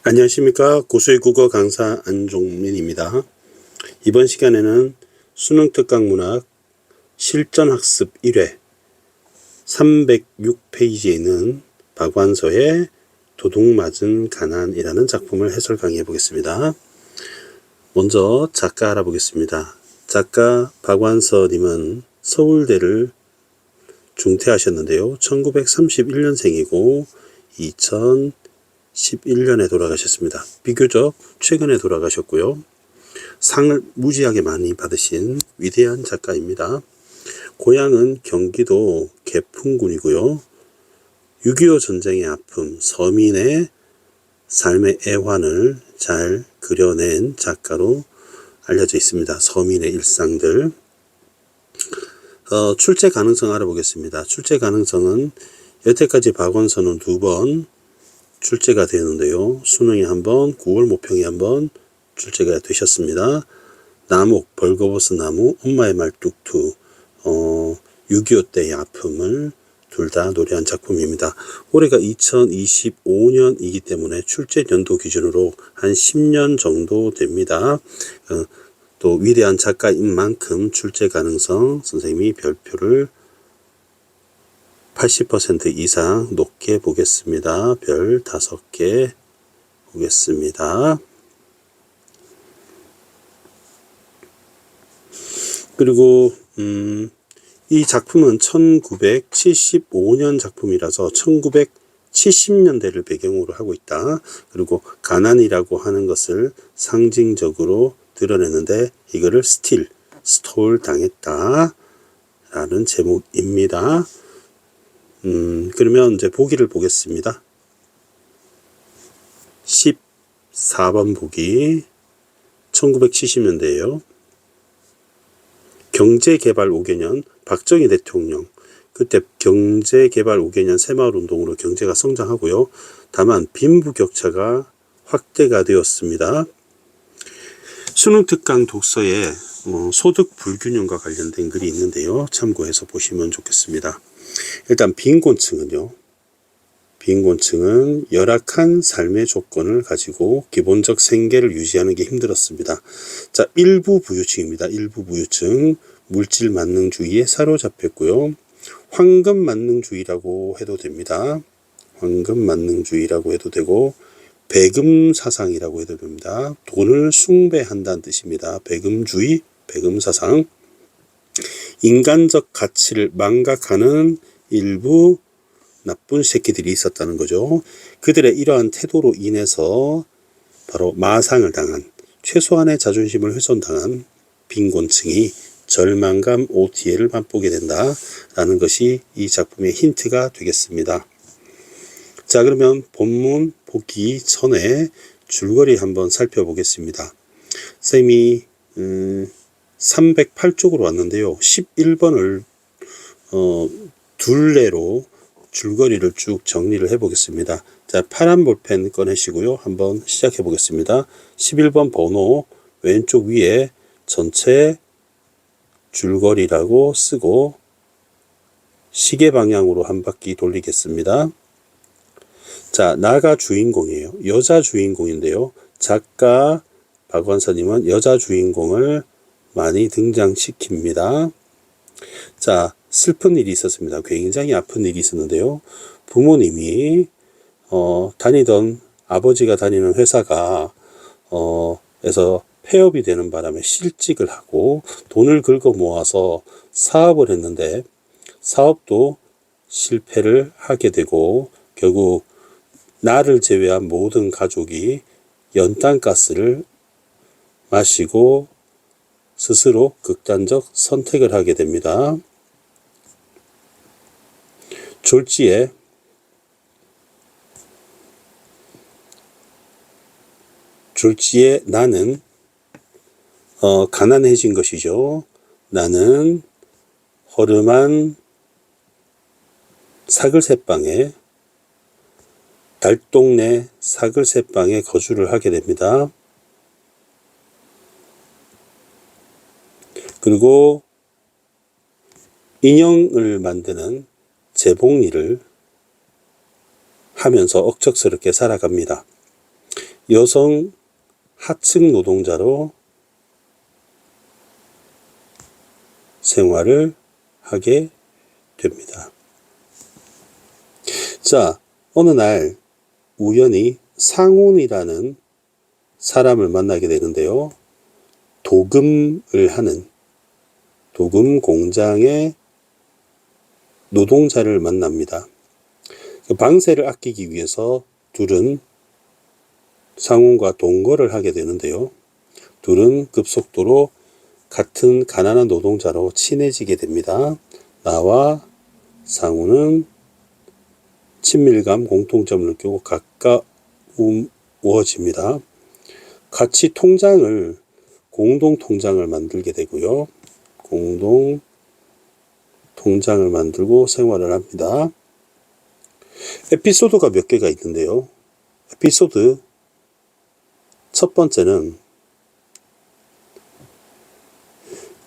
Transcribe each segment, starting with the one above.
안녕하십니까. 고수의 국어 강사 안종민입니다. 이번 시간에는 수능특강문학 실전학습 1회 306페이지에 있는 박완서의 도둑맞은 가난이라는 작품을 해설 강의해 보겠습니다. 먼저 작가 알아보겠습니다. 작가 박완서님은 서울대를 중퇴하셨는데요. 1931년생이고 2011년에 돌아가셨습니다. 비교적 최근에 돌아가셨고요. 상을 무지하게 많이 받으신 위대한 작가입니다. 고향은 경기도 개풍군이고요. 6.25 전쟁의 아픔, 서민의 삶의 애환을 잘 그려낸 작가로 알려져 있습니다. 서민의 일상들. 출제 가능성 알아보겠습니다. 출제 가능성은 여태까지 박완서는 2번 출제가 되는데요. 수능에 1번, 9월 모평에 1번 출제가 되셨습니다. 나목, 벌거벗은 나무, 엄마의 말뚝투, 6.25 때의 아픔을 둘 다 노래한 작품입니다. 올해가 2025년이기 때문에 출제 연도 기준으로 한 10년 정도 됩니다. 또 위대한 작가인 만큼 출제 가능성 선생님이 별표를 80% 이상 높게 보겠습니다. 별 5개 보겠습니다. 그리고 이 작품은 1975년 작품이라서 1970년대를 배경으로 하고 있다. 그리고 가난이라고 하는 것을 상징적으로 드러내는데 이거를 스톨 당했다 라는 제목입니다. 그러면 이제 보기를 보겠습니다. 14번 보기 1970년대예요. 경제개발 5개년 박정희 대통령, 그때 경제개발 5개년 새마을운동으로 경제가 성장하고요. 다만 빈부격차가 확대가 되었습니다. 수능특강 독서에 소득 불균형과 관련된 글이 있는데요. 참고해서 보시면 좋겠습니다. 일단 빈곤층은 열악한 삶의 조건을 가지고 기본적 생계를 유지하는 게 힘들었습니다. 자, 일부 부유층입니다. 일부 부유층 물질 만능주의에 사로잡혔고요. 황금 만능주의라고 해도 됩니다. 황금 만능주의라고 해도 되고 배금 사상이라고 해도 됩니다. 돈을 숭배한다는 뜻입니다. 배금주의, 배금 사상. 인간적 가치를 망각하는 일부 나쁜 새끼들이 있었다는 거죠. 그들의 이러한 태도로 인해서 바로 마상을 당한, 최소한의 자존심을 훼손당한 빈곤층이 절망감 OTA를 맛보게 된다라는 것이 이 작품의 힌트가 되겠습니다. 자, 그러면 본문 보기 전에 줄거리 한번 살펴보겠습니다. 쌤이 308쪽으로 왔는데요. 11번을 둘레로 줄거리를 쭉 정리를 해보겠습니다. 자, 파란 볼펜 꺼내시고요. 한번 시작해 보겠습니다. 11번 번호 왼쪽 위에 전체 줄거리라고 쓰고 시계 방향으로 한 바퀴 돌리겠습니다. 자, 나가 주인공이에요. 여자 주인공인데요. 작가 박완서님은 여자 주인공을 많이 등장시킵니다. 자, 슬픈 일이 있었습니다. 굉장히 아픈 일이 있었는데요. 부모님이 아버지가 다니는 회사가 에서 폐업이 되는 바람에 실직을 하고 돈을 긁어 모아서 사업을 했는데 사업도 실패를 하게 되고 결국 나를 제외한 모든 가족이 연탄가스를 마시고 스스로 극단적 선택을 하게 됩니다. 졸지에 나는 가난해진 것이죠. 나는 허름한 사글세방에 달동네 사글세방에 거주를 하게 됩니다. 그리고 인형을 만드는 재봉일을 하면서 억척스럽게 살아갑니다. 여성 하층 노동자로 생활을 하게 됩니다. 자, 어느 날 우연히 상훈이라는 사람을 만나게 되는데요. 도금을 하는 도금 공장의 노동자를 만납니다. 방세를 아끼기 위해서 둘은 상훈과 동거를 하게 되는데요. 둘은 급속도로 같은 가난한 노동자로 친해지게 됩니다. 나와 상훈은 친밀감, 공통점을 느끼고 가까워집니다. 같이 공동 통장을 만들게 되고요. 공동 통장을 만들고 생활을 합니다. 에피소드가 몇 개가 있는데요. 에피소드 첫 번째는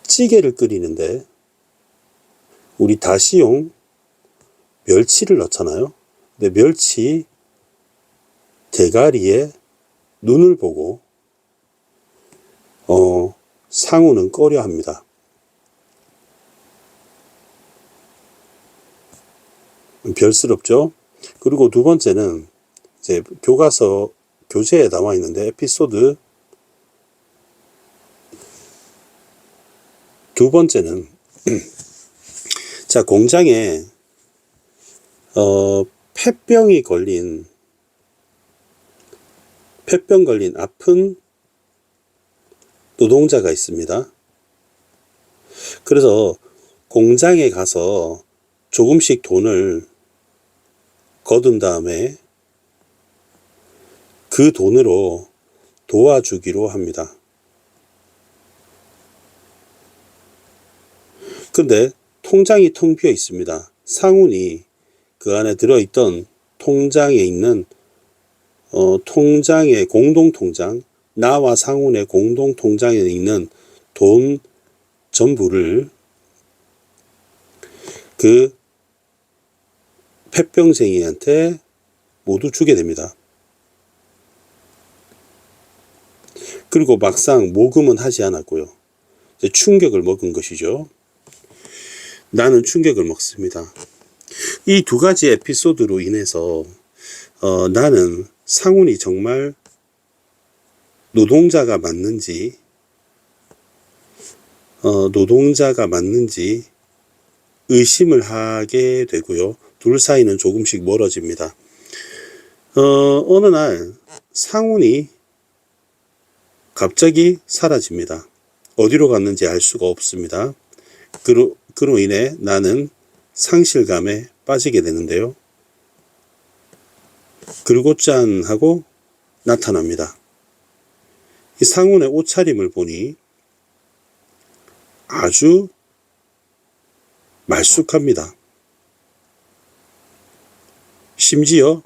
찌개를 끓이는데 우리 다시용 멸치를 넣잖아요. 근데 멸치 대가리에 눈을 보고 상우는 꺼려 합니다. 별스럽죠? 그리고 두 번째는 이제 교재에 나와 있는데 에피소드 두 번째는 자, 공장에 폐병 걸린 아픈 노동자가 있습니다. 그래서 공장에 가서 조금씩 돈을 거둔 다음에 그 돈으로 도와주기로 합니다. 근데 통장이 텅 비어 있습니다. 상훈이 그 안에 들어있던 통장에 있는 통장의 공동통장, 나와 상훈의 공동통장에 있는 돈 전부를 그 폐병쟁이한테 모두 주게 됩니다. 그리고 막상 모금은 하지 않았고요. 충격을 먹은 것이죠. 나는 충격을 먹습니다. 이 두 가지 에피소드로 인해서 나는 상훈이 정말 노동자가 맞는지 의심을 하게 되고요. 둘 사이는 조금씩 멀어집니다. 어느 날 상훈이 갑자기 사라집니다. 어디로 갔는지 알 수가 없습니다. 그로 인해 나는 상실감에 빠지게 되는데요. 그리고 짠 하고 나타납니다. 이 상훈의 옷차림을 보니 아주 말쑥합니다. 심지어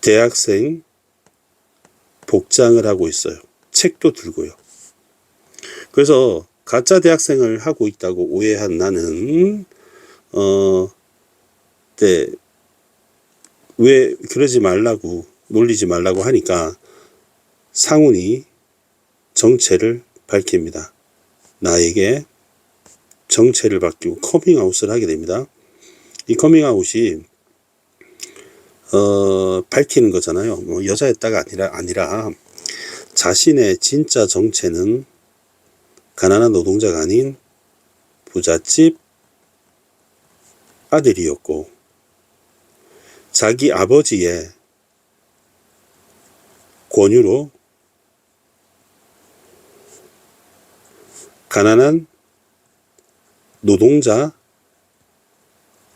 대학생 복장을 하고 있어요. 책도 들고요. 그래서 가짜 대학생을 하고 있다고 오해한 나는 왜 그러지 말라고 놀리지 말라고 하니까 상훈이 정체를 밝힙니다. 나에게 정체를 밝히고 커밍아웃을 하게 됩니다. 이 커밍아웃이 밝히는 거잖아요. 뭐 여자였다가 아니라 자신의 진짜 정체는 가난한 노동자가 아닌 부잣집 아들이었고 자기 아버지의 권유로 가난한 노동자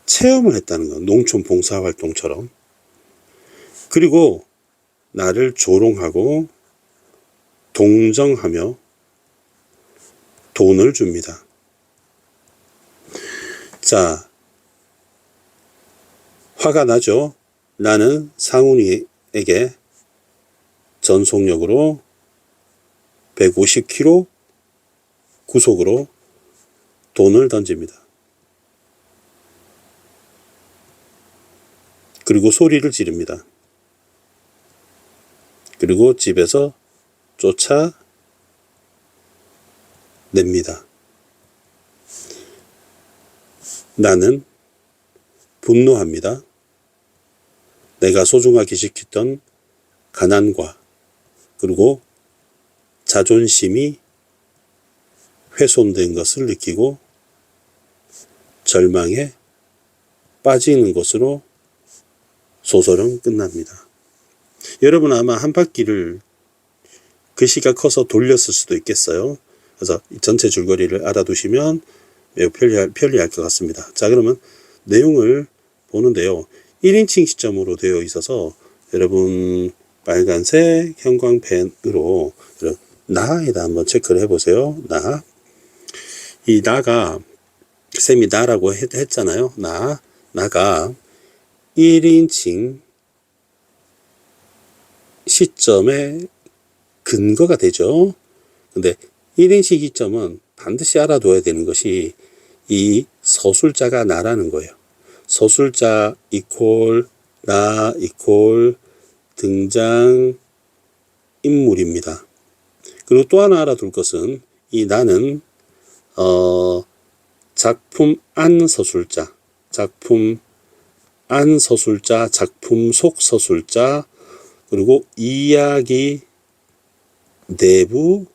체험을 했다는 것, 농촌 봉사활동처럼. 그리고 나를 조롱하고 동정하며 돈을 줍니다. 자, 화가 나죠? 나는 상훈이에게 전속력으로 150km 구속으로 돈을 던집니다. 그리고 소리를 지릅니다. 그리고 집에서 쫓아냅니다. 나는 분노합니다. 내가 소중하게 지켰던 가난과 그리고 자존심이 훼손된 것을 느끼고 절망에 빠지는 것으로 소설은 끝납니다. 여러분 아마 한 바퀴를 글씨가 커서 돌렸을 수도 있겠어요. 그래서 전체 줄거리를 알아두시면 매우 편리할 것 같습니다. 자, 그러면 내용을 보는데요. 1인칭 시점으로 되어 있어서 여러분 빨간색 형광펜으로 나에다 한번 체크를 해보세요. 나. 이 나가 쌤이 나라고 했잖아요. 나가 1인칭 시점의 근거가 되죠. 근데 1인칭 시점은 반드시 알아둬야 되는 것이 이 서술자가 나라는 거예요. 서술자 이퀄 나 이퀄 등장 인물입니다. 그리고 또 하나 알아둘 것은 이 나는 작품 안 서술자, 작품 안 서술자, 작품 속 서술자, 그리고 이야기 내부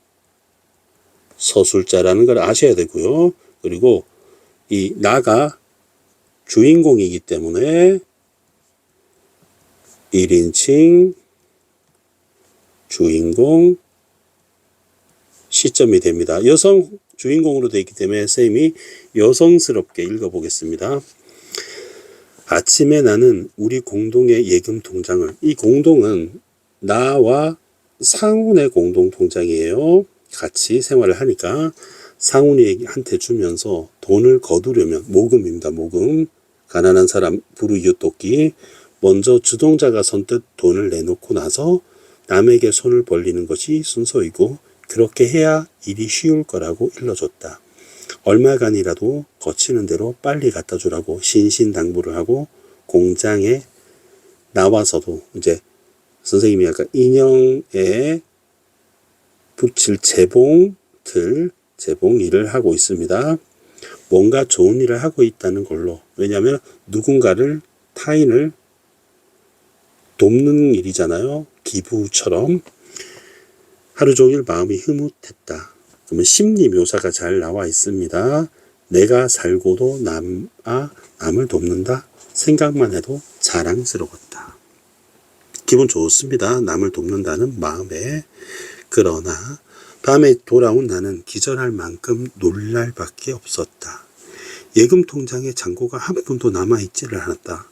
서술자라는 걸 아셔야 되고요. 그리고 이 나가 주인공이기 때문에 1인칭 주인공 시점이 됩니다. 여성 주인공으로 되어 있기 때문에 쌤이 여성스럽게 읽어보겠습니다. 아침에 나는 우리 공동의 예금 통장을, 이 공동은 나와 상훈의 공동 통장이에요. 같이 생활을 하니까 상훈이한테 주면서 돈을 거두려면, 모금입니다. 모금. 가난한 사람 불우이웃 돕기. 먼저 주동자가 선뜻 돈을 내놓고 나서 남에게 손을 벌리는 것이 순서이고 그렇게 해야 일이 쉬울 거라고 일러줬다. 얼마간이라도 거치는 대로 빨리 갖다 주라고 신신당부를 하고 공장에 나와서도 이제 선생님이 아까 인형에 붙일 재봉 일을 하고 있습니다. 뭔가 좋은 일을 하고 있다는 걸로. 왜냐하면 누군가를 타인을 돕는 일이잖아요. 기부처럼. 하루 종일 마음이 흐뭇했다. 그러면 심리 묘사가 잘 나와 있습니다. 내가 살고도 남을 돕는다. 생각만 해도 자랑스러웠다. 기분 좋습니다. 남을 돕는다는 마음에. 그러나 밤에 돌아온 나는 기절할 만큼 놀랄 밖에 없었다. 예금 통장에 잔고가 한 푼도 남아있지를 않았다.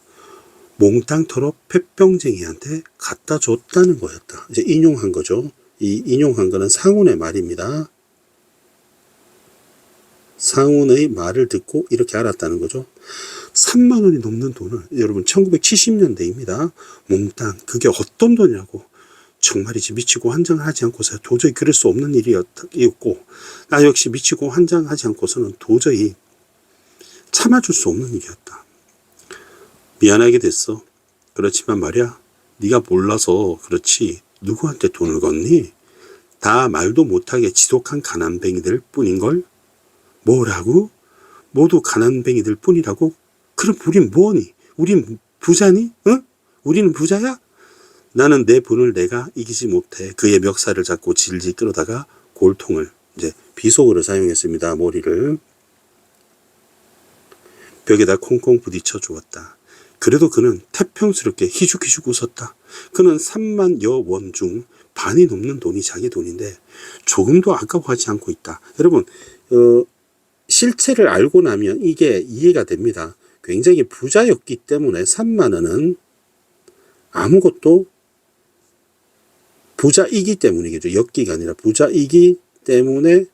몽땅 털어 폐병쟁이한테 갖다 줬다는 거였다. 이제 인용한 거죠. 이 인용한 거는 상훈의 말입니다. 상훈의 말을 듣고 이렇게 알았다는 거죠. 3만 원이 넘는 돈을, 여러분 1970년대입니다. 몽땅, 그게 어떤 돈이라고. 정말이지 미치고 환장하지 않고서 도저히 그럴 수 없는 일이었고, 나 역시 미치고 환장하지 않고서는 도저히 참아줄 수 없는 일이었다. 미안하게 됐어. 그렇지만 말이야, 네가 몰라서 그렇지 누구한테 돈을 걷니? 다 말도 못하게 지독한 가난뱅이들 뿐인걸? 뭐라고? 모두 가난뱅이들 뿐이라고? 그럼 우린 뭐니? 우린 부자니? 응? 우리는 부자야? 나는 내 분을 내가 이기지 못해 그의 멱살을 잡고 질질 끌어다가 골통을, 이제 비속어를 사용했습니다. 머리를 벽에다 콩콩 부딪혀 주었다. 그래도 그는 태평스럽게 희죽희죽 웃었다. 그는 3만 여원 중 반이 넘는 돈이 자기 돈인데 조금도 아까워하지 않고 있다. 여러분, 실체를 알고 나면 이게 이해가 됩니다. 굉장히 부자였기 때문에 3만 원은 아무것도, 부자이기 때문이겠죠. 였기가 아니라 부자이기 때문에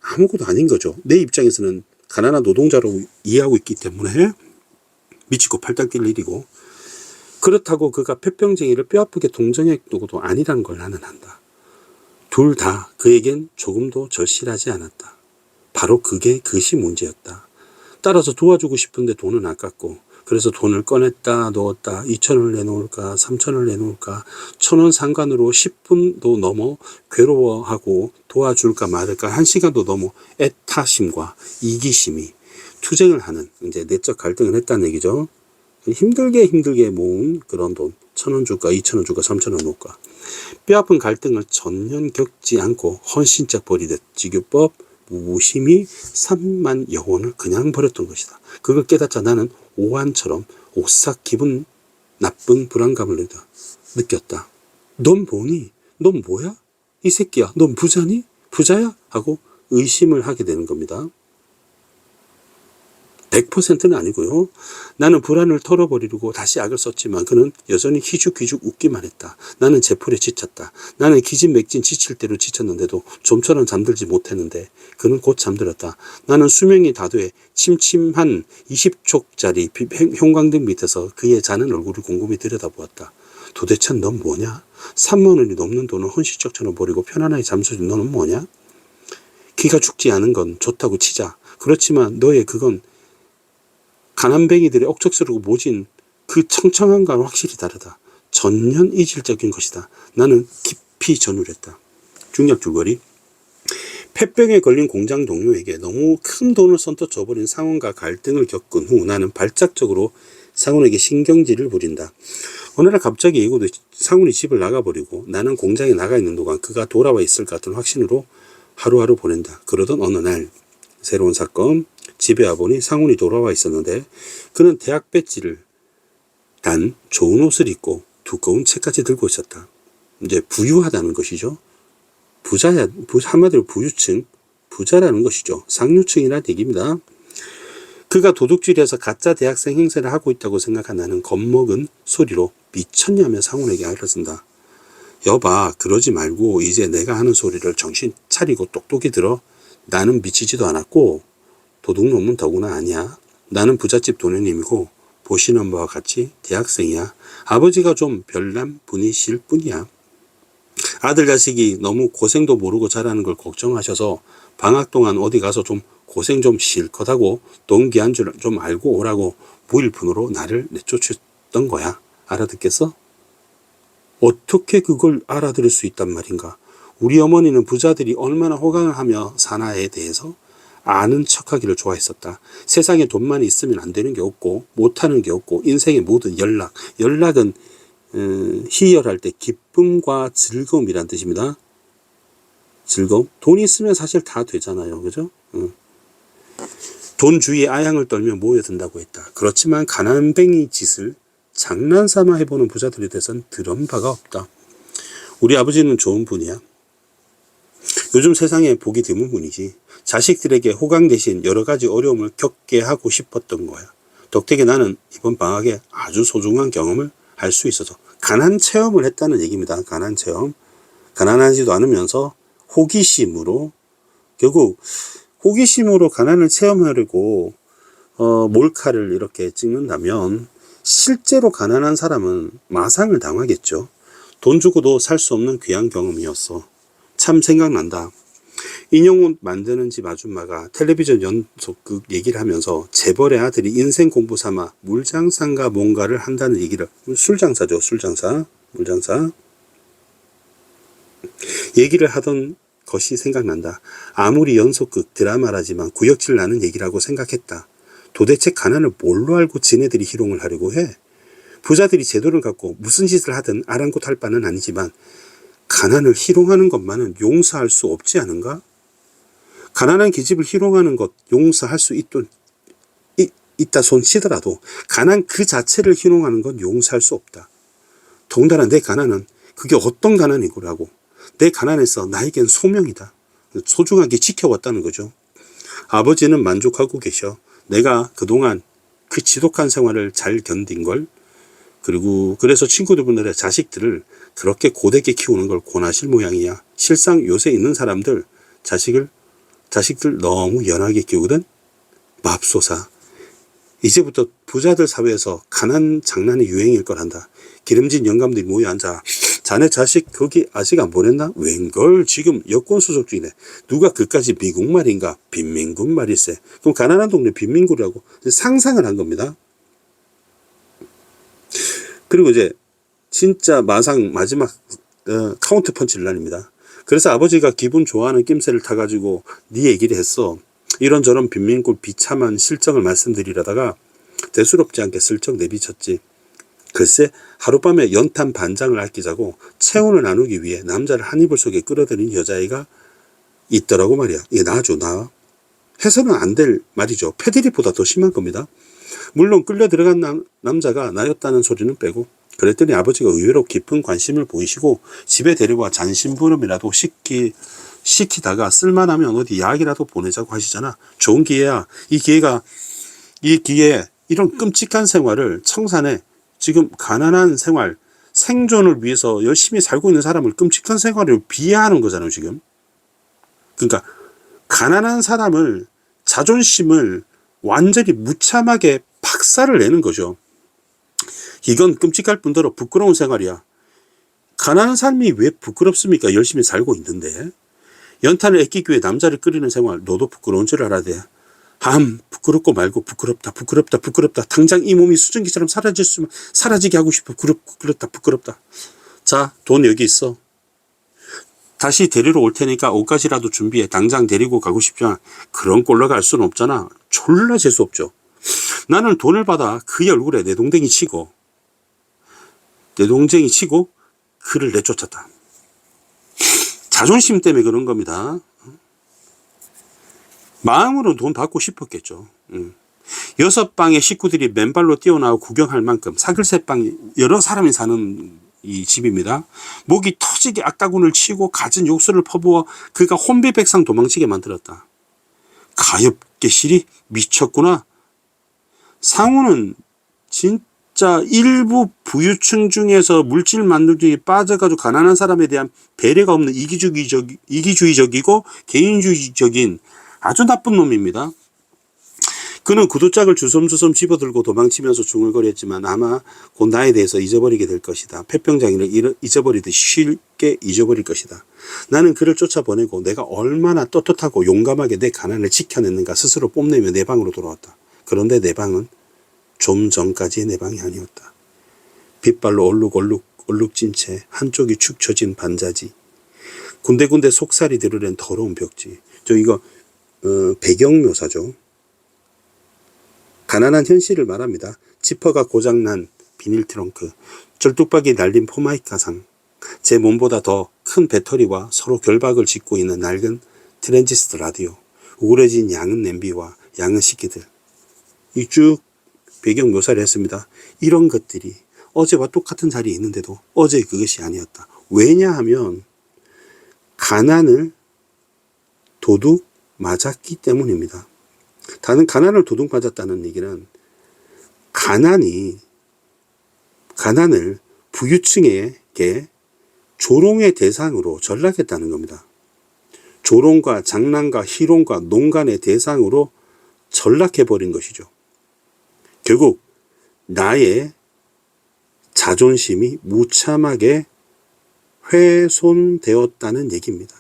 아무것도 아닌 거죠. 내 입장에서는 가난한 노동자로 이해하고 있기 때문에 미치고 팔딱 뛸 일이고, 그렇다고 그가 폐병쟁이를 뼈아프게 동정했고도 아니라는 걸 나는 안다. 둘 다 그에겐 조금도 절실하지 않았다. 바로 그게 그것이 문제였다. 따라서 도와주고 싶은데 돈은 아깝고 그래서 돈을 꺼냈다 넣었다 2,000원을 내놓을까 3,000원을 내놓을까 1,000원 상관으로 10분도 넘어 괴로워하고 도와줄까 말을까 1시간도 넘어 애타심과 이기심이 투쟁을 하는 이제 내적 갈등을 했다는 얘기죠. 힘들게 모은 그런 돈 1,000원 줄까 2,000원 줄까 3,000원 놓을까 뼈아픈 갈등을 전혀 겪지 않고 헌신짝 버리듯 지교법 무심히 3만 영혼을 그냥 버렸던 것이다. 그걸 깨닫자 나는 오한처럼 오싹 기분 나쁜 불안감을 느꼈다. 넌 뭐니? 넌 뭐야? 이 새끼야. 넌 부자니? 부자야? 하고 의심을 하게 되는 겁니다. 100%는 아니고요. 나는 불안을 털어버리려고 다시 악을 썼지만 그는 여전히 희죽희죽 웃기만 했다. 나는 제풀에 지쳤다. 나는 기진맥진 지칠 대로 지쳤는데도 좀처럼 잠들지 못했는데 그는 곧 잠들었다. 나는 수명이 다 돼 침침한 20촉짜리 형광등 밑에서 그의 자는 얼굴을 곰곰이 들여다보았다. 도대체 넌 뭐냐? 3만 원이 넘는 돈을 헌신적처럼 버리고 편안하게 잠수진 너는 뭐냐? 기가 죽지 않은 건 좋다고 치자. 그렇지만 너의 그건 가난뱅이들의 억척스럽고 모진 그 청청함과는 확실히 다르다. 전혀 이질적인 것이다. 나는 깊이 전율했다. 중략 줄거리. 폐병에 걸린 공장 동료에게 너무 큰 돈을 선뜻 줘버린 상훈과 갈등을 겪은 후 나는 발작적으로 상훈에게 신경질을 부린다. 어느 날 갑자기 예고도 상훈이 집을 나가버리고 나는 공장에 나가 있는 동안 그가 돌아와 있을 것 같은 확신으로 하루하루 보낸다. 그러던 어느 날 새로운 사건. 집에 와보니 상훈이 돌아와 있었는데 그는 대학 배지를 단 좋은 옷을 입고 두꺼운 책까지 들고 있었다. 이제 부유하다는 것이죠. 부자야, 한마디로 부유층, 부자라는 것이죠. 상류층이라는 얘기입니다. 그가 도둑질해서 가짜 대학생 행세를 하고 있다고 생각한 나는 겁먹은 소리로 미쳤냐며 상훈에게 알려준다. 여봐, 그러지 말고 이제 내가 하는 소리를 정신 차리고 똑똑히 들어. 나는 미치지도 않았고 도둑놈은 더구나 아니야. 나는 부잣집 도련님이고 보시는 바와 같이 대학생이야. 아버지가 좀 별난 분이실 뿐이야. 아들 자식이 너무 고생도 모르고 자라는 걸 걱정하셔서 방학 동안 어디 가서 좀 고생 좀 실컷 하고 동기한 줄 좀 알고 오라고 무일푼으로 나를 내쫓았던 거야. 알아듣겠어? 어떻게 그걸 알아들을 수 있단 말인가? 우리 어머니는 부자들이 얼마나 호강을 하며 사나에 대해서 아는 척하기를 좋아했었다. 세상에 돈만 있으면 안 되는 게 없고 못하는 게 없고 인생의 모든 연락은 희열할 때 기쁨과 즐거움이란 뜻입니다. 즐거움. 돈이 있으면 사실 다 되잖아요. 그죠? 돈 주위에 아양을 떨며 모여든다고 했다. 그렇지만 가난뱅이 짓을 장난삼아 해보는 부자들에 대해서는 들은 바가 없다. 우리 아버지는 좋은 분이야. 요즘 세상에 보기 드문 분이지. 자식들에게 호강 대신 여러 가지 어려움을 겪게 하고 싶었던 거야. 덕택에 나는 이번 방학에 아주 소중한 경험을 할 수 있어서 가난 체험을 했다는 얘기입니다. 가난 체험. 가난하지도 않으면서 호기심으로 결국 호기심으로 가난을 체험하려고 몰카를 이렇게 찍는다면 실제로 가난한 사람은 마상을 당하겠죠. 돈 주고도 살 수 없는 귀한 경험이었어. 참 생각난다. 인형옷 만드는 집 아줌마가 텔레비전 연속극 얘기를 하면서 재벌의 아들이 인생 공부 삼아 물장사인가 뭔가를 한다는 얘기를, 술장사죠. 술장사. 물장사. 얘기를 하던 것이 생각난다. 아무리 연속극 드라마라지만 구역질 나는 얘기라고 생각했다. 도대체 가난을 뭘로 알고 지네들이 희롱을 하려고 해? 부자들이 제도를 갖고 무슨 짓을 하든 아랑곳할 바는 아니지만 가난을 희롱하는 것만은 용서할 수 없지 않은가? 가난한 계집을 희롱하는 것 용서할 수 있다 손 치더라도 가난 그 자체를 희롱하는 건 용서할 수 없다. 더군다나 내 가난은 그게 어떤 가난이고라고. 내 가난에서 나에겐 소명이다. 소중하게 지켜왔다는 거죠. 아버지는 만족하고 계셔. 내가 그동안 그 지독한 생활을 잘 견딘 걸, 그리고 그래서 친구들의 자식들을 그렇게 고되게 키우는 걸 권하실 모양이야. 실상 요새 있는 사람들 자식들 너무 연하게 키우거든. 맙소사. 이제부터 부자들 사회에서 가난 장난이 유행일 거란다. 기름진 영감들이 모여 앉아 자네 자식 거기 아직 안 보냈나? 웬걸 지금 여권 수속 중이네. 누가 그까지 미국 말인가 빈민군 말일세. 그럼 가난한 동네 빈민구라고 상상을 한 겁니다. 그리고 이제 진짜 마지막 카운트 펀치를 날립니다. 그래서 아버지가 기분 좋아하는 낌새를 타가지고 네 얘기를 했어. 이런저런 빈민골 비참한 실정을 말씀드리려다가 대수롭지 않게 슬쩍 내비쳤지. 글쎄 하룻밤에 연탄 반장을 아끼자고 체온을 나누기 위해 남자를 한 이불 속에 끌어들인 여자애가 있더라고 말이야. 이게 나죠, 나. 해서는 안 될 말이죠. 패드립보다 더 심한 겁니다. 물론 끌려 들어간 남자가 나였다는 소리는 빼고, 그랬더니 아버지가 의외로 깊은 관심을 보이시고 집에 데리고 와 잔심부름이라도 시키다가 쓸만하면 어디 약이라도 보내자고 하시잖아. 좋은 기회야. 이 기회에 이런 끔찍한 생활을 청산해. 지금 가난한 생활, 생존을 위해서 열심히 살고 있는 사람을 끔찍한 생활을 비하하는 거잖아요, 지금. 그러니까 가난한 사람을, 자존심을 완전히 무참하게 박살을 내는 거죠. 이건 끔찍할 뿐더러 부끄러운 생활이야. 가난한 삶이 왜 부끄럽습니까? 열심히 살고 있는데. 연탄을 아끼기 위해 남자를 끓이는 생활, 너도 부끄러운 줄 알아야 돼. 부끄럽고 말고 부끄럽다. 당장 이 몸이 수증기처럼 사라지게 하고 싶어. 부끄럽다. 자, 돈 여기 있어. 다시 데리러 올 테니까 옷가지라도 준비해. 당장 데리고 가고 싶지만 그런 꼴로 갈 수는 없잖아. 졸라 재수 없죠. 나는 돈을 받아 그의 얼굴에 내동댕이 치고 그를 내쫓았다. 자존심 때문에 그런 겁니다. 마음으로는 돈 받고 싶었겠죠. 6방의 식구들이 맨발로 뛰어나와 구경할 만큼 사글세방 여러 사람이 사는 이 집입니다. 목이 터지게 악다군을 치고 갖은 욕설을 퍼부어 그가 혼비백상 도망치게 만들었다. 가엾게 실이 미쳤구나. 상우는 진짜 일부 부유층 중에서 물질 만들기에 빠져가지고 가난한 사람에 대한 배려가 없는 이기주의적이고 개인주의적인 아주 나쁜 놈입니다. 그는 구두짝을 주섬주섬 집어들고 도망치면서 중얼거렸지만 아마 곧 나에 대해서 잊어버리게 될 것이다. 폐병장이를 잊어버리듯이 쉽게 잊어버릴 것이다. 나는 그를 쫓아보내고 내가 얼마나 떳떳하고 용감하게 내 가난을 지켜냈는가 스스로 뽐내며 내 방으로 돌아왔다. 그런데 내 방은 좀 전까지의 내 방이 아니었다. 빗발로 얼룩 찐 채 한쪽이 축 처진 반자지. 군데군데 속살이 드러낸 더러운 벽지. 이거 배경묘사죠. 가난한 현실을 말합니다. 지퍼가 고장난 비닐 트렁크, 절뚝박이 날린 포마이카 상, 제 몸보다 더 큰 배터리와 서로 결박을 짓고 있는 낡은 트랜지스터 라디오, 우울해진 양은 냄비와 양은 식기들. 이 쭉 배경 묘사를 했습니다. 이런 것들이 어제와 똑같은 자리에 있는데도 어제 그것이 아니었다. 왜냐하면 가난을 도둑 맞았기 때문입니다. 다른 가난을 도둑 맞았다는 얘기는 가난을 부유층에게 조롱의 대상으로 전락했다는 겁니다. 조롱과 장난과 희롱과 농간의 대상으로 전락해버린 것이죠. 결국 나의 자존심이 무참하게 훼손되었다는 얘기입니다.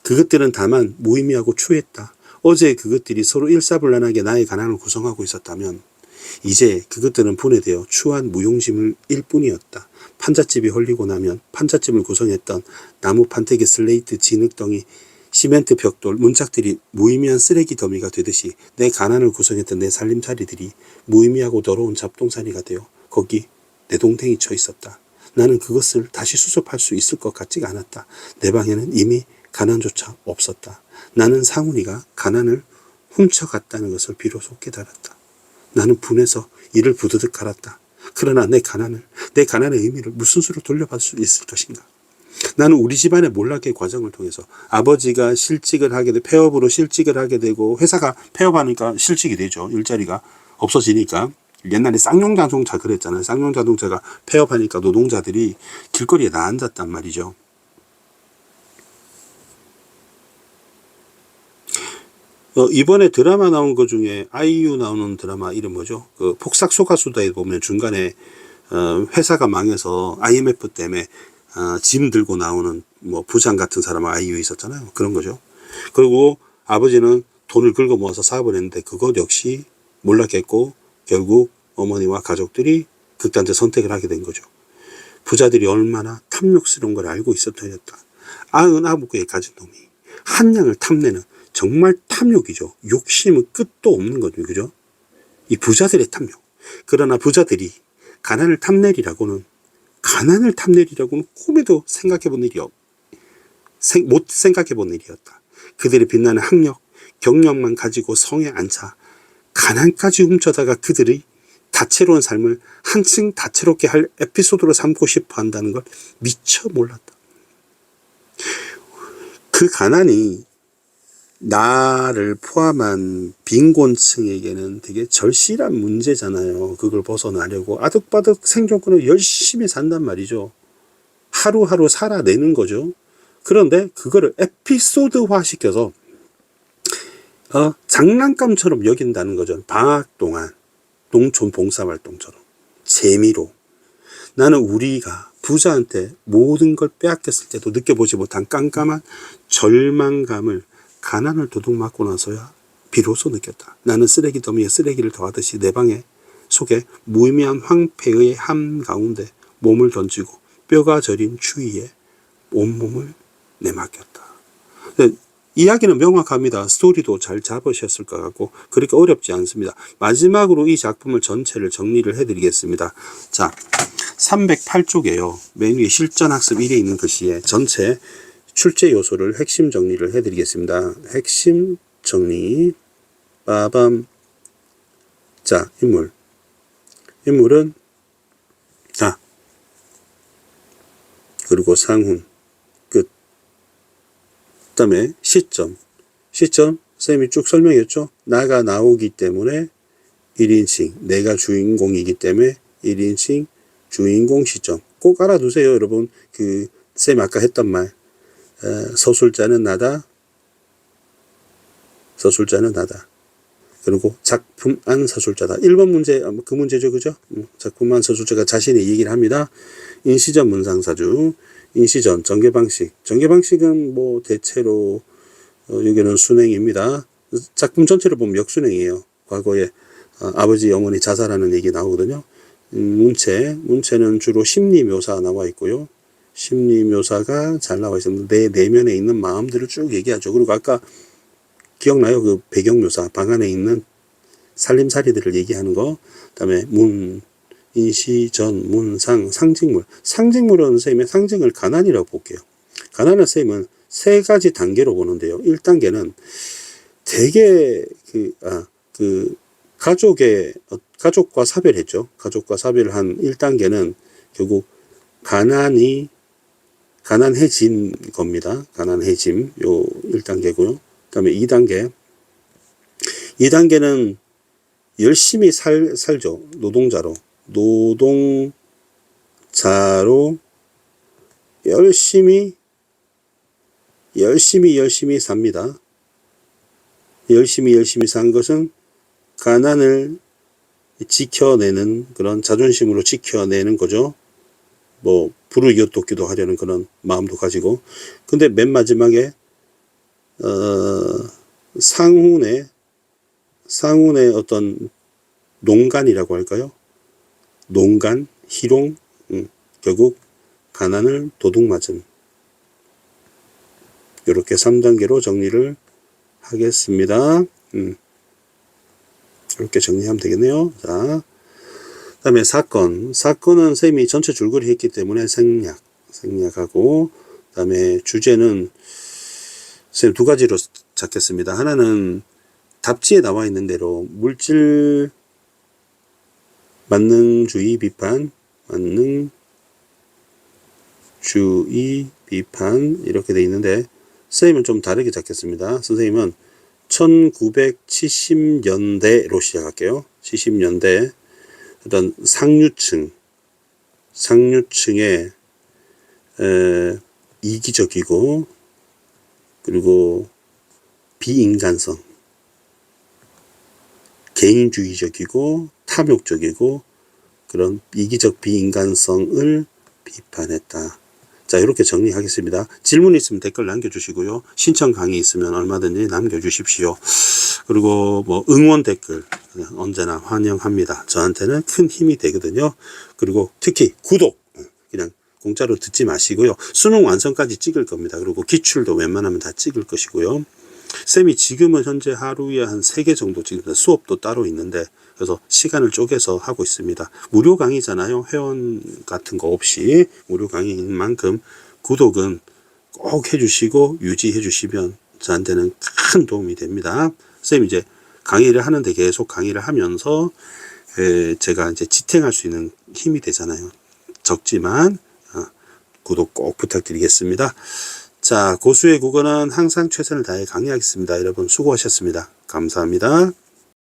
그것들은 다만 무의미하고 추했다. 어제 그것들이 서로 일사불란하게 나의 가난을 구성하고 있었다면 이제 그것들은 분해되어 추한 무용지물일 뿐이었다. 판잣집이 헐리고 나면 판잣집을 구성했던 나무 판때기 슬레이트 진흙덩이 시멘트 벽돌 문짝들이 무의미한 쓰레기 더미가 되듯이 내 가난을 구성했던 내 살림살이들이 무의미하고 더러운 잡동사니가 되어 거기 내 동댕이 쳐 있었다. 나는 그것을 다시 수습할 수 있을 것 같지가 않았다. 내 방에는 이미 가난조차 없었다. 나는 상훈이가 가난을 훔쳐갔다는 것을 비로소 깨달았다. 나는 분해서 이를 부드득 갈았다. 그러나 내 가난의 의미를 무슨 수로 돌려받을 수 있을 것인가? 나는 우리 집안의 몰락의 과정을 통해서 아버지가 실직을 하게 되고 폐업으로 실직을 하게 되고 회사가 폐업하니까 실직이 되죠. 일자리가 없어지니까. 옛날에 쌍용자동차 그랬잖아요. 쌍용자동차가 폐업하니까 노동자들이 길거리에 나앉았단 말이죠. 이번에 드라마 나온 것 중에 아이유 나오는 드라마 이름 뭐죠? 그 폭삭소가수다에 보면 중간에 회사가 망해서 IMF 때문에 짐 들고 나오는 뭐 부장 같은 사람 아이유 있었잖아요. 그런 거죠. 그리고 아버지는 돈을 긁어 모아서 사업을 했는데 그것 역시 몰락했고 결국 어머니와 가족들이 극단적 선택을 하게 된 거죠. 부자들이 얼마나 탐욕스러운 걸 알고 있었더랬다. 99개 가진 놈이 한 양을 탐내는 정말 탐욕이죠. 욕심은 끝도 없는 거죠. 그죠? 이 부자들의 탐욕. 그러나 부자들이 가난을 탐내리라고는 꿈에도 못 생각해 본 일이었다. 그들이 빛나는 학력, 경력만 가지고 성에 앉아 가난까지 훔쳐다가 그들의 다채로운 삶을 한층 다채롭게 할 에피소드로 삼고 싶어 한다는 걸 미처 몰랐다. 그 가난이 나를 포함한 빈곤층에게는 되게 절실한 문제잖아요. 그걸 벗어나려고 아득바득 생존권을 열심히 산단 말이죠. 하루하루 살아내는 거죠. 그런데 그거를 에피소드화 시켜서 장난감처럼 여긴다는 거죠. 방학 동안 농촌 봉사활동처럼 재미로. 나는 우리가 부자한테 모든 걸 빼앗겼을 때도 느껴보지 못한 깜깜한 절망감을 가난을 도둑맞고 나서야 비로소 느꼈다. 나는 쓰레기 더미에 쓰레기를 더하듯이 내 방에 속에 무의미한 황폐의 한가운데 몸을 던지고 뼈가 저린 추위에 온몸을 내맡겼다. 이야기는 명확합니다. 스토리도 잘 잡으셨을 것 같고 그렇게 어렵지 않습니다. 마지막으로 이 작품을 전체를 정리를 해드리겠습니다. 자, 308쪽에요. 맨 위에 실전학습 1에 있는 글씨에 전체 출제 요소를 핵심 정리를 해드리겠습니다. 핵심 정리. 빠밤. 자, 인물은 자, 그리고 상훈. 끝. 그 다음에 시점. 쌤이 쭉 설명했죠. 나가 나오기 때문에 1인칭. 내가 주인공이기 때문에 1인칭 주인공 시점. 꼭 알아두세요, 여러분. 쌤 아까 했던 말. 서술자는 나다. 그리고 작품 안 서술자다. 1번 문제, 그 문제죠. 그죠? 작품 안 서술자가 자신의 얘기를 합니다. 인시전 문상사주. 인시전, 전개방식은 뭐 대체로 여기는 순행입니다. 작품 전체를 보면 역순행이에요. 과거에 아버지 어머니 자살하는 얘기 나오거든요. 문체는 주로 심리묘사 나와 있고요. 심리묘사가 잘 나와 있습니다. 내 내면에 있는 마음들을 쭉 얘기하죠. 그리고 아까 기억나요? 그 배경묘사, 방 안에 있는 살림살이들을 얘기하는 거. 그 다음에 인시전, 문상, 상징물. 상징물은 선생님의 상징을 가난이라고 볼게요. 가난한 쌤은 세 가지 단계로 보는데요. 1단계는 되게 가족과 사별했죠. 가족과 사별을 한 1단계는 결국 가난해진 겁니다. 가난해짐. 요 1단계고요. 그 다음에 2단계는 열심히 살죠. 노동자로 열심히 삽니다. 열심히 산 것은 가난을 지켜내는 그런 자존심으로 지켜내는 거죠. 뭐 부르이웃돕기도 하려는 그런 마음도 가지고. 근데 맨 마지막에 상훈의 어떤 농간이라고 할까요? 농간, 희롱, 결국 가난을 도둑맞음. 이렇게 3단계로 정리를 하겠습니다. 이렇게 정리하면 되겠네요. 자, 그 다음에 사건은 쌤이 전체 줄거리 했기 때문에 생략하고, 그 다음에 주제는 쌤 2가지로 잡겠습니다. 하나는 답지에 나와 있는 대로 물질 만능주의 비판 이렇게 돼 있는데 선생님은 좀 다르게 잡겠습니다. 선생님은 1970년대로 시작할게요. 70년대 어떤 상류층의 이기적이고 그리고 비인간성, 개인주의적이고 탐욕적이고 그런 이기적 비인간성을 비판했다. 자, 이렇게 정리하겠습니다. 질문 있으면 댓글 남겨주시고요. 신청 강의 있으면 얼마든지 남겨주십시오. 그리고 뭐 응원 댓글 언제나 환영합니다. 저한테는 큰 힘이 되거든요. 그리고 특히 구독 그냥 공짜로 듣지 마시고요. 수능 완성까지 찍을 겁니다. 그리고 기출도 웬만하면 다 찍을 것이고요. 쌤이 지금은 현재 하루에 한 3개 정도 찍습니다. 수업도 따로 있는데 그래서 시간을 쪼개서 하고 있습니다. 무료 강의잖아요. 회원 같은 거 없이 무료 강의인 만큼 구독은 꼭 해주시고 유지해 주시면 저한테는 큰 도움이 됩니다. 쌤이 이제 강의를 하는데 계속 강의를 하면서 제가 이제 지탱할 수 있는 힘이 되잖아요. 적지만 구독 꼭 부탁드리겠습니다. 자, 고수의 국어는 항상 최선을 다해 강의하겠습니다. 여러분 수고하셨습니다. 감사합니다.